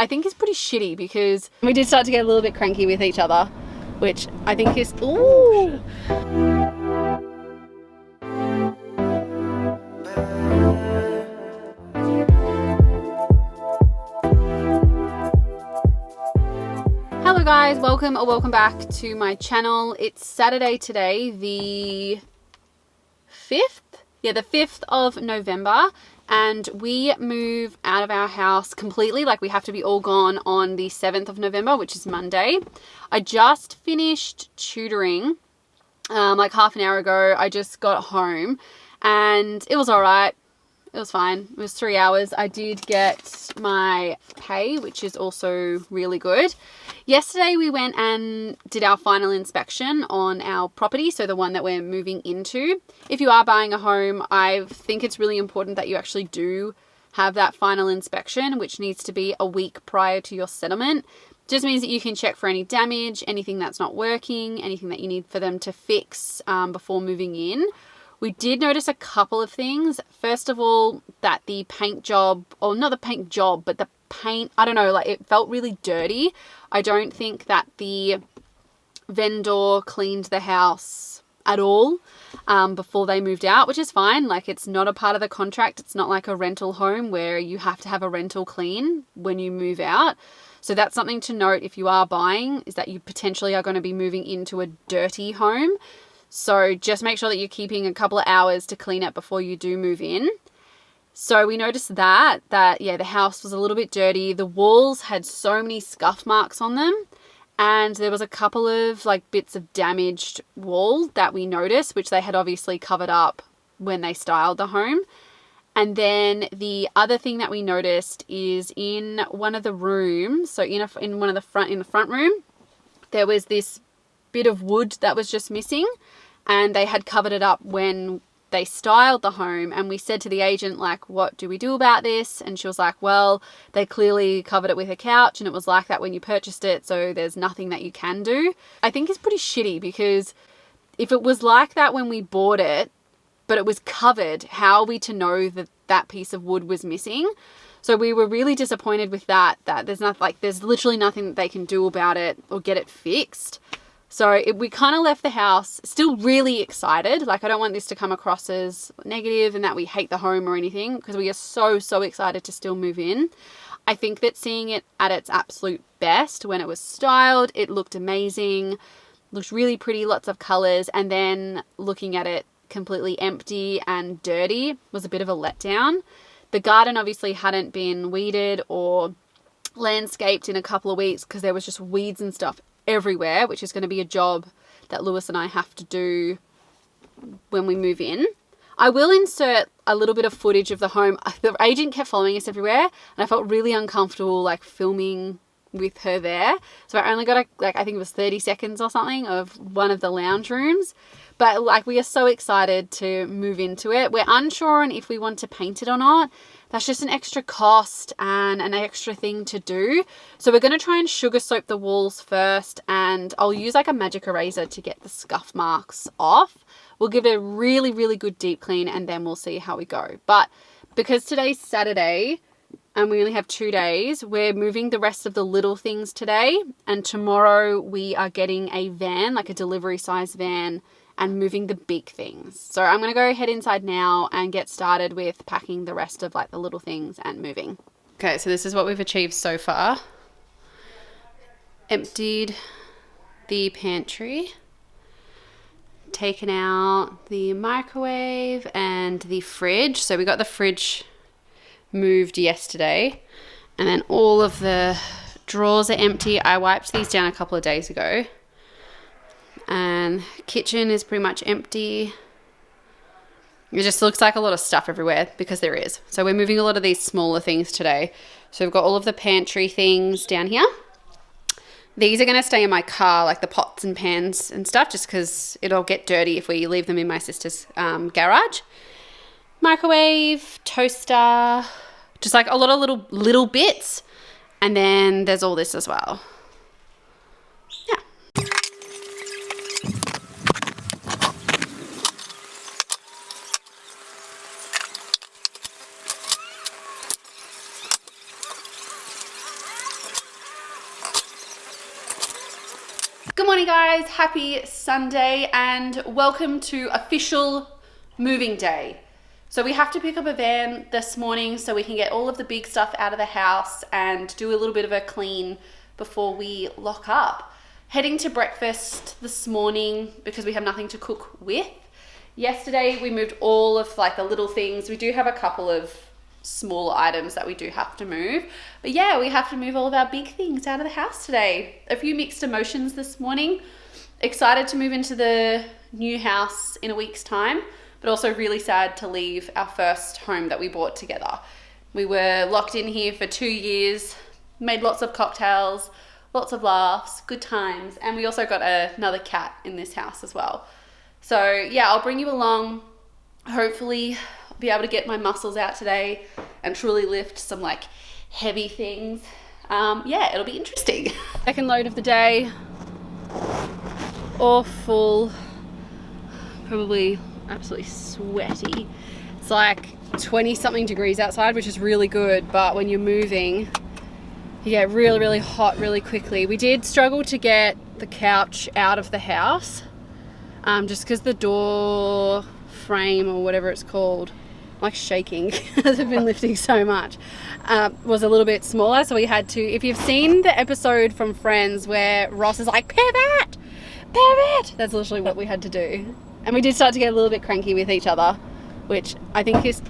I think is pretty shitty because we did start to get a little bit cranky with each other, which I think is, ooh. Hello guys, welcome back to my channel. It's Saturday today, the 5th? Yeah, the 5th of November, and we move out of our house completely. Like, we have to be all gone on the 7th of November, which is Monday. I just finished tutoring like half an hour ago. I just got home and it was all right. It was fine. It was 3 hours. I did get my pay, which is also really good. Yesterday we went and did our final inspection on our property, so the one that we're moving into. If you are buying a home, I think it's really important that you actually do have that final inspection, which needs to be a week prior to your settlement. Just means that you can check for any damage, anything that's not working, anything that you need for them to fix before moving in. We did notice a couple of things. First of all, that the paint job, or not the paint job, but the paint, I don't know, like it felt really dirty. I don't think that the vendor cleaned the house at all before they moved out, which is fine. Like, it's not a part of the contract. It's not like a rental home where you have to have a rental clean when you move out. So that's something to note if you are buying, is that you potentially are going to be moving into a dirty home. So just make sure that you're keeping a couple of hours to clean it before you do move in. So we noticed that yeah, the house was a little bit dirty. The walls had so many scuff marks on them. And there was a couple of like bits of damaged wall that we noticed, which they had obviously covered up when they styled the home. And then the other thing that we noticed is in one of the rooms, so in the front room, there was this bit of wood that was just missing, and they had covered it up when they styled the home. And we said to the agent, like, what do we do about this? And she was like, well, they clearly covered it with a couch and it was like that when you purchased it, so there's nothing that you can do. I think it's pretty shitty, because if it was like that when we bought it but it was covered, how are we to know that that piece of wood was missing? So we were really disappointed with that there's literally nothing that they can do about it or get it fixed. So we kind of left the house still really excited. Like, I don't want this to come across as negative and that we hate the home or anything, because we are so excited to still move in. I think that seeing it at its absolute best when it was styled, it looked amazing, looked really pretty, lots of colors, and then looking at it completely empty and dirty was a bit of a letdown. The garden obviously hadn't been weeded or landscaped in a couple of weeks because there was just weeds and stuff everywhere, which is going to be a job that Lewis and I have to do when we move in. I will insert a little bit of footage of the home. The agent kept following us everywhere and I felt really uncomfortable like filming with her there. So I only got I think it was 30 seconds or something of one of the lounge rooms. But like, we are so excited to move into it. We're unsure on if we want to paint it or not. That's just an extra cost and an extra thing to do. So we're going to try and sugar soap the walls first, and I'll use like a magic eraser to get the scuff marks off. We'll give it a really good deep clean and then we'll see how we go. But because today's Saturday and we only have 2 days, we're moving the rest of the little things today, and tomorrow we are getting a van, like a delivery size van, and moving the big things. So I'm going to go head inside now and get started with packing the rest of like the little things and moving. Okay, so this is what we've achieved so far. Emptied the pantry, taken out the microwave and the fridge. So we got the fridge moved yesterday, and then all of the drawers are empty. I wiped these down a couple of days ago. And kitchen is pretty much empty. It just looks like a lot of stuff everywhere, because there is. So we're moving a lot of these smaller things today. So we've got all of the pantry things down here. These are going to stay in my car, like the pots and pans and stuff, just because it'll get dirty if we leave them in my sister's garage. Microwave, toaster, just like a lot of little bits. And then there's all this as well. Good morning guys, happy Sunday and welcome to official moving day. So we have to pick up a van this morning so we can get all of the big stuff out of the house and do a little bit of a clean before we lock up. Heading to breakfast this morning because we have nothing to cook with. Yesterday we moved all of like the little things. We do have a couple of small items that we do have to move, but yeah, we have to move all of our big things out of the house today. A few mixed emotions this morning. Excited to move into the new house in a week's time, but also really sad to leave our first home that we bought together. We were locked in here for 2 years, made lots of cocktails, lots of laughs, good times, and we also got another cat in this house as well. So yeah, I'll bring you along. Hopefully be able to get my muscles out today and truly lift some like heavy things. Yeah, it'll be interesting. Second load of the day, all full, probably absolutely sweaty. It's like 20 something degrees outside, which is really good, but when you're moving, you get really, really hot really quickly. We did struggle to get the couch out of the house, just because the door frame or whatever it's called, I'm like shaking as I've been lifting so much, was a little bit smaller, so we had to, if you've seen the episode from Friends where Ross is like, pivot, that's literally what we had to do. And we did start to get a little bit cranky with each other, which I think is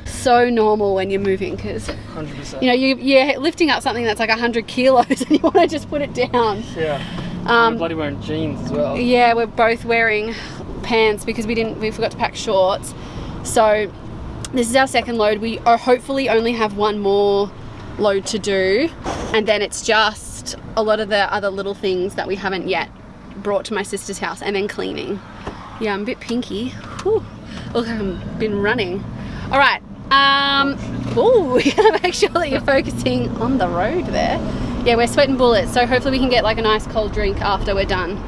so normal when you're moving, because 100%. you know, you're lifting up something that's like 100 kilos and you want to just put it down. Yeah. We're bloody wearing jeans as well. Yeah, we're both wearing pants because we forgot to pack shorts. So this is our second load. We are hopefully only have one more load to do, and then it's just a lot of the other little things that we haven't yet brought to my sister's house, and then cleaning. Yeah, I'm a bit pinky. Whew. Look, I've been running. All right. You gotta make sure that you're focusing on the road there. Yeah, we're sweating bullets, so hopefully we can get like a nice cold drink after we're done.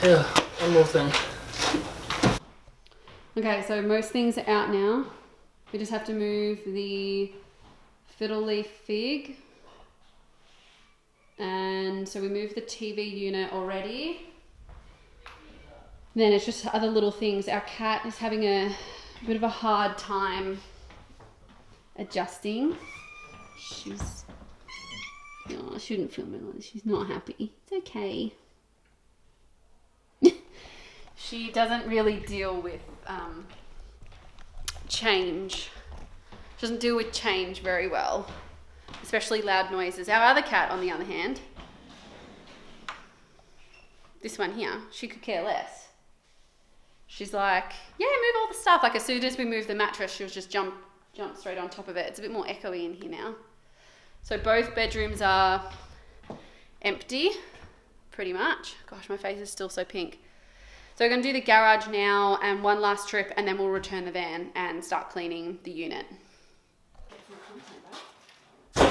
Yeah, one more thing. Okay, so most things are out now. We just have to move the fiddle leaf fig. And so we moved the TV unit already. Then it's just other little things. Our cat is having a bit of a hard time adjusting. She shouldn't film it. She's not happy. It's okay. She doesn't really deal with change. She doesn't deal with change very well, especially loud noises. Our other cat, on the other hand, this one here, she could care less. She's like, yeah, move all the stuff. Like as soon as we move the mattress, she'll just jump straight on top of it. It's a bit more echoey in here now. So both bedrooms are empty, pretty much. Gosh, my face is still so pink. So we're going to do the garage now and one last trip, and then we'll return the van and start cleaning the unit. Yeah,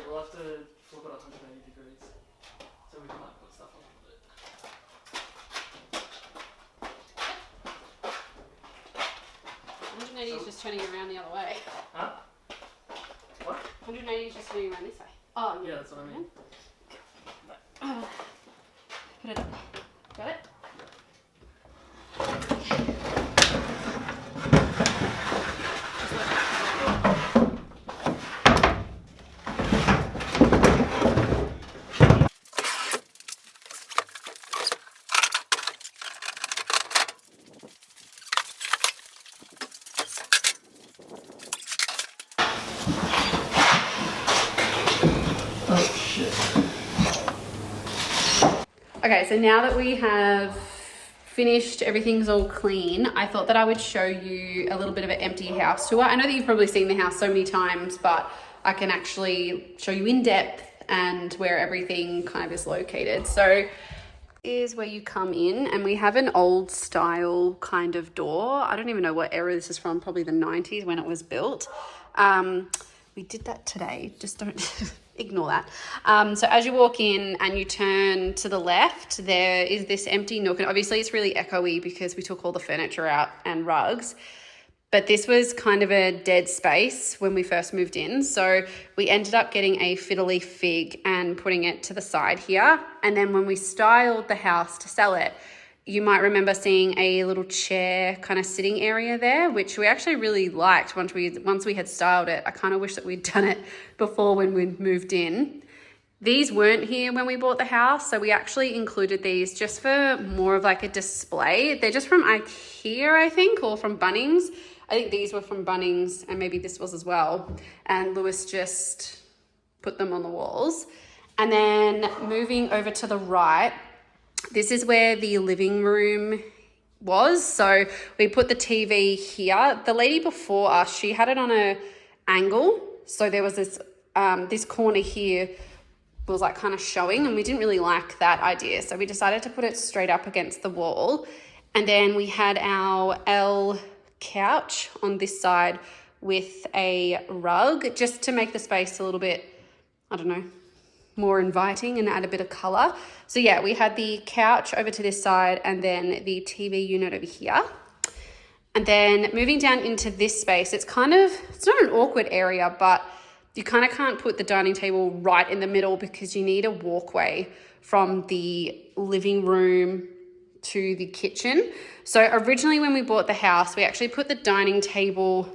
we'll have to flip it up to 80 degrees so we can like put stuff on it. 180 is just turning around the other way. Huh? What? 180 is just turning around this way. Oh, yeah, that's what I mean. Put it up. Got it? Okay, so now that we have finished, everything's all clean, I thought that I would show you a little bit of an empty house tour. I know that you've probably seen the house so many times, but I can actually show you in depth and where everything kind of is located. So is where you come in, and we have an old style kind of door. I don't even know what era this is from, probably the 90s when it was built. We did that today, just don't ignore that. So as you walk in and you turn to the left, there is this empty nook, and obviously it's really echoey because we took all the furniture out and rugs. But this was kind of a dead space when we first moved in. So we ended up getting a fiddle-leaf fig and putting it to the side here. And then when we styled the house to sell it, you might remember seeing a little chair kind of sitting area there, which we actually really liked once we had styled it. I kind of wish that we'd done it before when we moved in. These weren't here when we bought the house, so we actually included these just for more of like a display. They're just from IKEA, I think, or from Bunnings. I think these were from Bunnings, and maybe this was as well. And Lewis just put them on the walls. And then moving over to the right, this is where the living room was. So we put the TV here. The lady before us, she had it on a angle. So there was this, this corner here was like kind of showing, and we didn't really like that idea. So we decided to put it straight up against the wall. And then we had our L couch on this side with a rug just to make the space a little bit, I don't know, more inviting and add a bit of color. So yeah, we had the couch over to this side and then the TV unit over here. And then moving down into this space, it's not an awkward area, but you kind of can't put the dining table right in the middle because you need a walkway from the living room to the kitchen. So originally when we bought the house, we actually put the dining table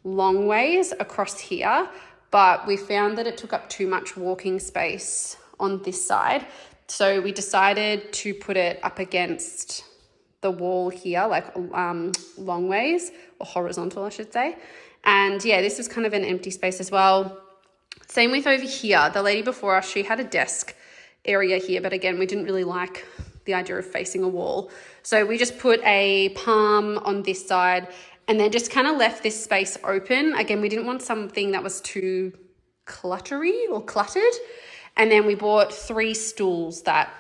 long ways across here, but we found that it took up too much walking space on this side. So we decided to put it up against the wall here, like long ways, or horizontal, I should say. And yeah, this is kind of an empty space as well. Same with over here. The lady before us, she had a desk area here, but again, we didn't really like the idea of facing a wall. So we just put a palm on this side and then just kind of left this space open. Again, we didn't want something that was too cluttery or cluttered. And then we bought 3 stools that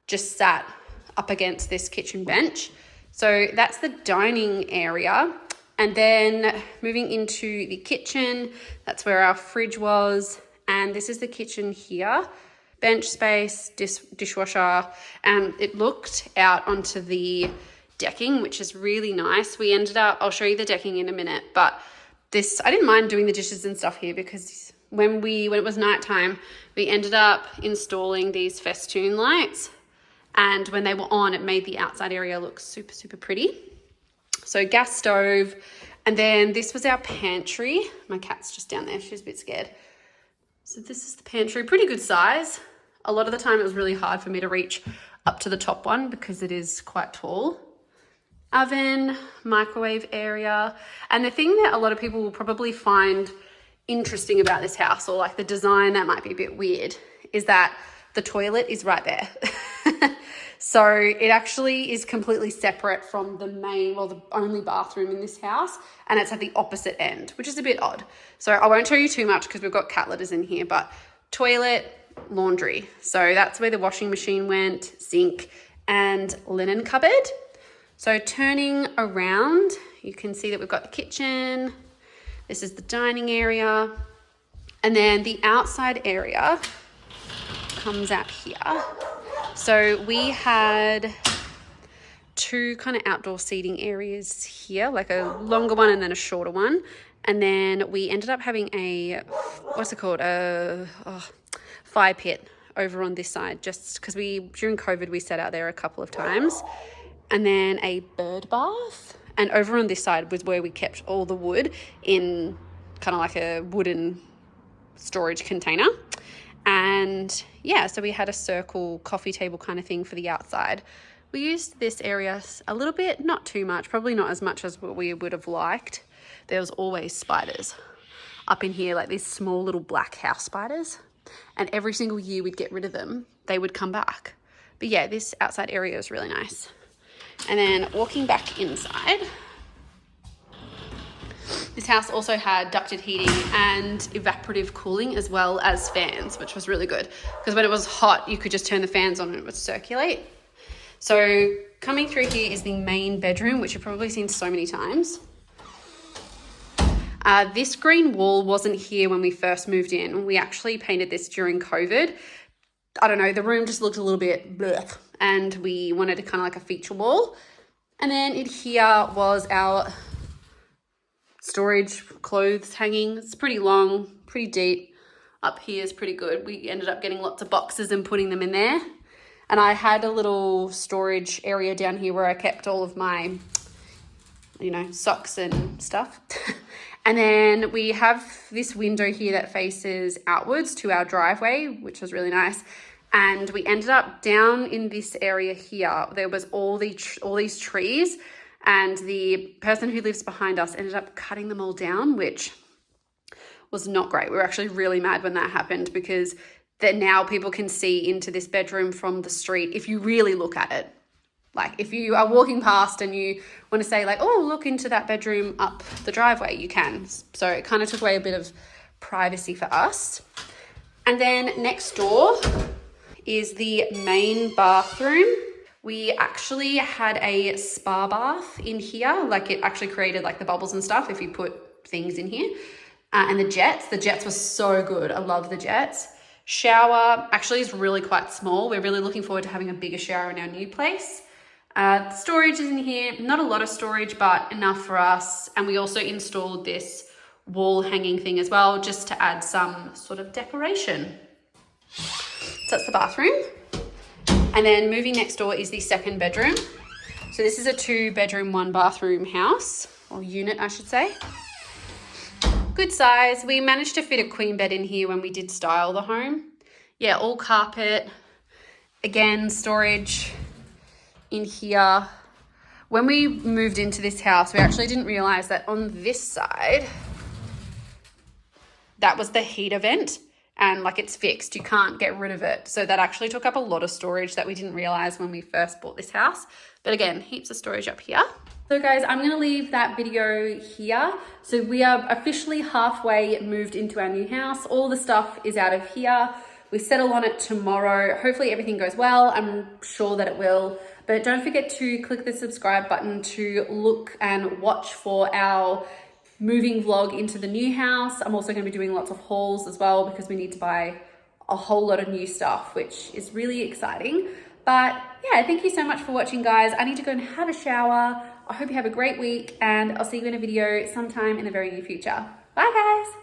just sat up against this kitchen bench. So that's the dining area. And then moving into the kitchen, that's where our fridge was. And this is the kitchen here. Bench space, dishwasher, and it looked out onto the decking, which is really nice. We ended up, I'll show you the decking in a minute, but this, I didn't mind doing the dishes and stuff here because when it was nighttime, we ended up installing these festoon lights, and when they were on, it made the outside area look super, super pretty. So gas stove, and then this was our pantry. My cat's just down there, she's a bit scared. So this is the pantry, pretty good size. A lot of the time it was really hard for me to reach up to the top one because it is quite tall. Oven, microwave area. And the thing that a lot of people will probably find interesting about this house, or like the design that might be a bit weird, is that the toilet is right there. So it actually is completely separate from the the only bathroom in this house, and it's at the opposite end, which is a bit odd. So I won't show you too much because we've got cat litters in here, but toilet, laundry. So that's where the washing machine went, sink, and linen cupboard. So turning around, you can see that we've got the kitchen. This is the dining area. And then the outside area comes out here. So we had 2 kind of outdoor seating areas here, like a longer one and then a shorter one. And then we ended up having a, fire pit over on this side, just because during COVID, we sat out there a couple of times. And then a bird bath. And over on this side was where we kept all the wood in kind of like a wooden storage container. And yeah, so we had a circle coffee table kind of thing for the outside. We used this area a little bit, not too much, probably not as much as what we would have liked. There was always spiders up in here, like these small little black house spiders. And every single year we'd get rid of them, they would come back. But yeah, this outside area was really nice. And then walking back inside. This house also had ducted heating and evaporative cooling as well as fans, which was really good because when it was hot, you could just turn the fans on and it would circulate. So coming through here is the main bedroom, which you've probably seen so many times. This green wall wasn't here when we first moved in. We actually painted this during COVID. I don't know, the room just looked a little bit blech, and we wanted kind of like a feature wall. And then in here was our storage clothes hanging. It's pretty long, pretty deep. Up here is pretty good. We ended up getting lots of boxes and putting them in there. And I had a little storage area down here where I kept all of my, socks and stuff. And then we have this window here that faces outwards to our driveway, which was really nice. And we ended up down in this area here. There was all these trees, and the person who lives behind us ended up cutting them all down, which was not great. We were actually really mad when that happened because then now people can see into this bedroom from the street if you really look at it. Like if you are walking past and you want to say like, oh, look into that bedroom up the driveway, you can. So it kind of took away a bit of privacy for us. And then next door is the main bathroom. We actually had a spa bath in here. Like it actually created like the bubbles and stuff if you put things in here. And the jets were so good. I love the jets. Shower actually is really quite small. We're really looking forward to having a bigger shower in our new place. Storage is in here. Not a lot of storage, but enough for us. And we also installed this wall hanging thing as well, just to add some sort of decoration. So that's the bathroom. And then moving next door is the second bedroom. So this is a 2-bedroom, 1-bathroom house, or unit, I should say. Good size. We managed to fit a queen bed in here when we did style the home. Yeah, all carpet. Again, storage in here. When we moved into this house, we actually didn't realize that on this side, that was the heater vent. And like it's fixed, you can't get rid of it. So that actually took up a lot of storage that we didn't realize when we first bought this house. But again, heaps of storage up here. So guys, I'm gonna leave that video here. So we are officially halfway moved into our new house. All the stuff is out of here. We settle on it tomorrow. Hopefully everything goes well. I'm sure that it will. But don't forget to click the subscribe button to look and watch for our moving vlog into the new house. I'm also going to be doing lots of hauls as well because we need to buy a whole lot of new stuff, which is really exciting. But yeah, thank you so much for watching, guys. I need to go and have a shower. I hope you have a great week, and I'll see you in a video sometime in the very near future. Bye, guys.